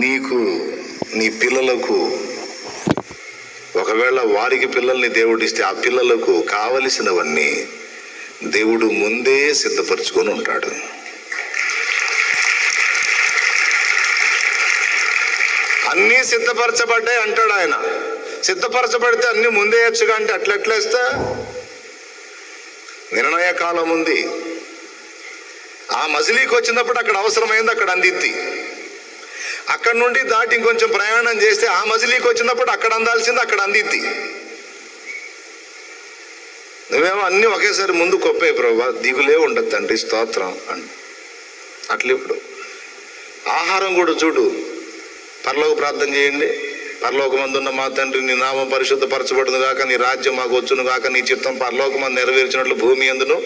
నీకు నీ పిల్లలకు ఒకవేళ వారికి పిల్లల్ని దేవుడిస్తే ఆ పిల్లలకు కావలసినవన్నీ దేవుడు ముందే సిద్ధపరచుకొని ఉంటాడు. అన్నీ సిద్ధపరచబడ్డాయి అంటాడు ఆయన. సిద్ధపరచబడితే అన్నీ ముందే వేయచ్చుగా అంటే అట్లెట్లేస్తా? నిర్ణయ కాలం ఉంది. ఆ మజిలీకి వచ్చినప్పుడు అక్కడ అవసరమైంది అక్కడ అందిద్ది. అక్కడ నుండి దాటి ఇంకొంచెం ప్రయాణం చేస్తే ఆ మజిలీకి వచ్చినప్పుడు అక్కడ అందాల్సింది అక్కడ అందిద్ది. నువ్వేమో అన్నీ ఒకేసారి ముందు కొప్పే ప్రభా, దిగులే ఉండదు తండ్రి, స్తోత్రం అని. అట్లా ఇప్పుడు ఆహారం కూడా చూడు. పరలోక ప్రార్థన చేయండి. పరలోకమందున్న మా తండ్రి, నీ నామం పరిశుద్ధపరచబడును గాక, నీ రాజ్యం మాకు వచ్చును గాక, నీ చిత్తం పరలోకమందు నెరవేర్చినట్లు భూమి అందును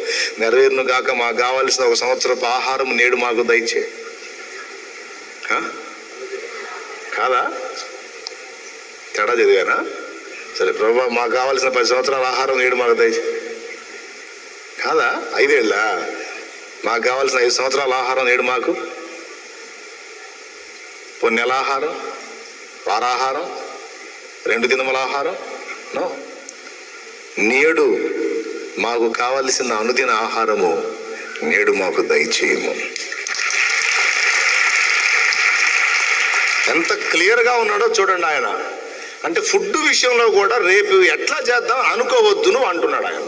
నెరవేరును గాక, మాకు కావాల్సిన 1 సంవత్సరపు ఆహారం నేడు మాకు దయచే. కాదా? తేడా చదివానా? సరే ప్రభా, మాకు కావాల్సిన 10 సంవత్సరాల ఆహారం నేడు మాకు దయచే. కాదా? 5 ఏళ్ళ మాకు కావాల్సిన 5 సంవత్సరాల ఆహారం నేడు మాకు. నెల ఆహారం, వారాహారం, 2 దినముల ఆహారం నో. నేడు మాకు కావలసిన అనుదిన ఆహారము నేడు మాకు దయచేయము. ఎంత క్లియర్గా ఉన్నాడో చూడండి ఆయన. అంటే ఫుడ్ విషయంలో కూడా రేపు ఎట్లా చేద్దాం అనుకోవద్దును అంటున్నాడు ఆయన.